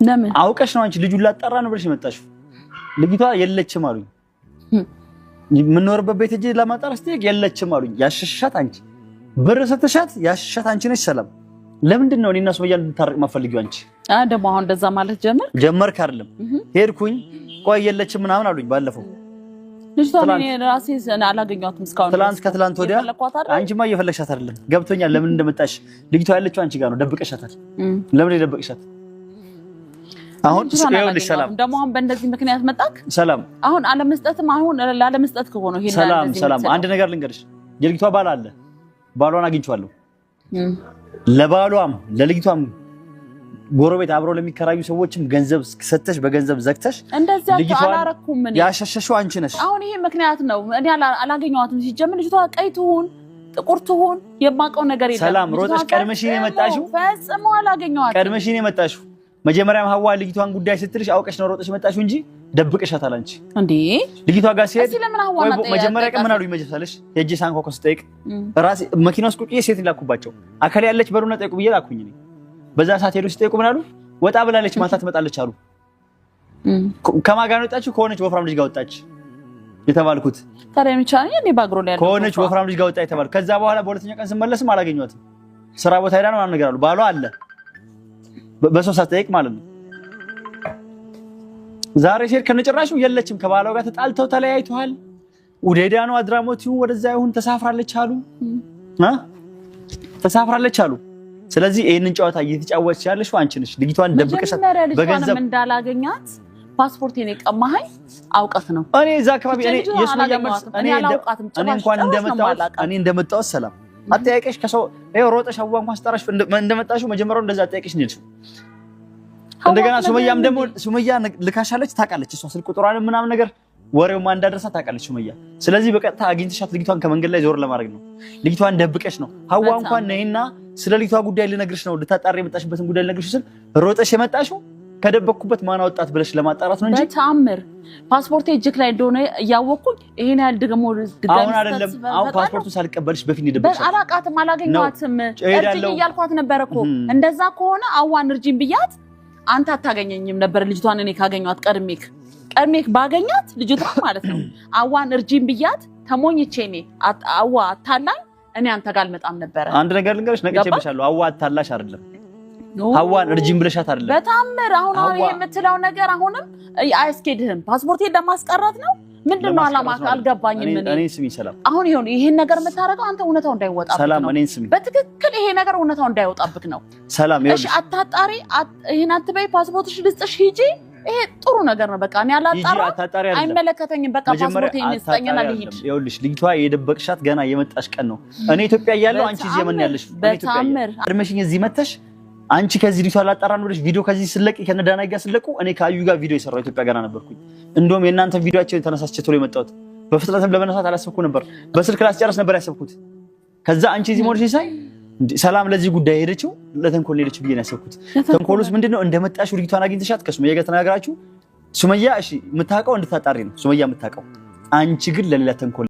ለምን አውቀሽ ነው አንቺ ልጁን ላጣራ ነው ብለሽ የመጣሽው ልጅቷ የለችም አሉኝ ምን ኖርበት ቤት እጄ ለማጣራ ስትሄድ የለችም አሉኝ ያሸሻት አንቺ ብር ሰተሻት ያሸሻት አንቺ ነሽ ሰላም ለምንድን ነው እኔና ሱመያ እንድታረቅ ማፈልጊው አንቺ ደግሞ አሁን እንደዛ ማለት ጀመርክ አይደለም ሄድኩኝ ቆይ የለችም ምናምን አሉኝ ባለፈው ልጅቷ እኔ ራሴ አላገኘኋትም እስካሁን ትላንት ወዲያ አንቺማ እየፈለግሻት አይደለም ገብቶኛል ለምን እንደመጣሽ ልጅቷ ያለችው አንቺ ጋር ነው ደብቀሻታል ለምን ደብቀሻት አሁን ይኸውልሽ ሰላም ደግሞ አሁን በእንደዚህ ምክንያት መጣክ ሰላም አሁን አለመስጠትም አሁን ላለመስጠት ከሆነ ይሄን ሰላም አንድ ነገር ልንገርሽ የልጅቷ ባል አለ ባሏን አግኝቻለሁ ለባሏም ለልጅቷም ጎረቤት አብሮ ለሚከራዩ ሰዎችም ገንዘብ ሰተሽ በገንዘብ ዘግተሽ እንደዛ አላረኩም ምን ያሸሸሽው አንቺ ነሽ አሁን ይሄ ምክንያት ነው እኔ አላገኘኋትም ሲጀምር ልጅቷ ቀይ ትሁን ጥቁር ትሁን የማውቀው ነገር የለም ሰላም ሮጠሽ ቀድመሽኝ የመጣሽው ፈጽሞ አላገኘኋትም ቀድመሽኝ የመጣሽው መጀመሪያም ሐዋ ልጅቷን ጉዳይ ስትልሽ አውቀሽ ነው ሮጠሽ የመጣሽው እንጂ ደብቀሻታል አንቺ እንዴ ልጅቷ ጋር ሲሄድ መጀመሪያ ቀን ምን አሉኝ መጀመሪያሽ የእጅ ሳንኮ ከስጠይቅ ራሴ መኪና ውስጥ ቁጭ ሴት ላኩባቸው አከለ ያለች በሩና ጠይቁ ብዬ ላኩኝ እኔ በዛ ሰዓት ሄዶ ሲጠይቁ ምን አሉ ወጣ ብላለች ማታ ትመጣለች አሉ ከማን ጋር ወጣችሁ ከሆነች ወፍራም ልጅ ጋር ወጣች የተባልኩት ታዲያ ምቻኝ እኔ ባግሮ ላይ ያለው ከሆነች ወፍራም ልጅ ጋር ወጣ የተባልኩት ከዛ በኋላ በሁለተኛ ቀን ስመለስም አላገኘኋትም ስራ ቦታ ሄዳ ነው ነገር አሉ ባሏ አለ በሶስት ሰዓት ጠይቅ ማለት ነው ዛሬ ሼር ከነጭራሹ የለችም ከባሏ ጋር ተጣልተው ተለያይተዋል ወዴዳ ነው አድራሞት ይሁን ወደዛ ይሁን ተሳፍራለች አሉ ስለዚህ ይሄንን ጨዋታ እየተጫወተች ያለሽው አንቺ ነሽ ልጅቷን ደብቀሻት በገንዘብ እንዳላገኛት ፓስፖርቴን የቀማኸኝ አውቀት ነው እኔ እዛ አካባቢ እኔ የሱመያ መልስ እኔ እንኳን እንደመጣው ሰላም አጠያይቀሽ ከሰው ሮጠሽ አዋ እንኳን ስጠራሽ እንደመጣሽው መጀመሪያው እንደዛ አጠያይቀሽ ነው ልጅ እንደገና ሱመያም ደግሞ ሱመያ ልካሻለች ታውቃለች እሷ ስልክ ቁጥሯን ምናምን ነገር ወሬው ማን እንዳደረሳ ታውቃለች ሱመያ ስለዚህ በቀጥታ አግኝተሻት ልጅቷን ከመንገድ ላይ ዞር ለማድረግ ነው ልጅቷን ደብቀሽ ነው ሐዋ እንኳን ነይና ስለ ልጅቷ ጉዳይ ልነግርሽ ነው ልታጣሪ የመጣሽበትን ጉዳይ ልነግርሽ ስል ሮጠሽ የመጣሽው ከደበቅኩበት ማን አወጣት ብለሽ ለማጣራት ነው እንጂ በታምር ፓስፖርቴ እጅክ ላይ እንደሆነ ያወቅኩኝ ይሄን ያህል ደግሞ አሁን አይደለም አሁን ፓስፖርቱን ሳልቀበልሽ በፊት እንደደበቅሽ አላቃትም አላገኘኋትም እርጅኝ እያልኳት ነበር እኮ እንደዛ ከሆነ አዋን እርጅኝ ብያት አንተ አታገኘኝም ነበር ልጅቷን እኔ ካገኘኋት ቀድሜክ ባገኛት ልጅቷ ማለት ነው አዋን እርጅኝ ብያት ተሞኝቼ እኔ አዋ አታላኝ እኔ አንተ ጋር አልመጣም ነበር አንድ ነገር ልንገርሽ ነቅቼብሻለሁ አዋ አታላሽ አይደለም ሐዋን እርጅም ብለሻት አይደለም በታምር አሁን ይሄ የምትለው ነገር አሁንም አያስኬድህም ፓስፖርቴ እንደማስቀረት ነው ምንድነው አላማ አልገባኝም እኔ ስሚ ሰላም አሁን ይሄን ነገር የምታረጋው አንተ እውነታው እንዳይወጣብህ ነው ሰላም እኔን ስሚ በትክክል ይሄ ነገር እውነታው እንዳይወጣብህ ነው ሰላም እሺ አታጣሪ ይሄን አትበይ ፓስፖርትሽ ልስጥሽ ሂጂ ይሄ ጥሩ ነገር ነው በቃ እኔ አላጣራ አይመለከተኝም በቃ ፓስፖርቴን ልስጠኝና ልሂድ ይኸውልሽ ልጅቷ የደበቅሻት ገና የመጣሽ ቀን ነው እኔ ኢትዮጵያ እያለሁ አንቺ እዚህ የምን ያለሽ በታምር አድመሽኝ እዚህ መተሽ አንቺ ከዚህ ልጅቷ ላጣራ ነው ብለሽ ቪዲዮ ከዚህ ስለቂ ከነዳና ጋር ስለቁ እኔ ከአዩ ጋር ቪዲዮ የሰራው ኢትዮጵያ ገና ነበርኩኝ እንደውም የእናንተ ቪዲዮአችን ተነሳስቼ ቶሎ የመጣሁት በፍጥነትም ለመነሳት አላሰብኩ ነበር በስልክ ላስጨርስ ነበር ያሰብኩት ከዛ አንቺ እዚህ ሞልሽ ሳይ ሰላም ለዚህ ጉዳይ ሄደችው ለተንኮል ሄደችው ብዬ ነው ያሰብኩት ተንኮሉስ ምንድነው እንደመጣሽ ልጅቷን አግኝተሻት ከሱመያ ጋር ተናግራችሁ ሱመያ እሺ የምታውቀው እንድታጣሪ ነው ሱመያ የምታውቀው አንቺ ግን ለሌላ ተንኮል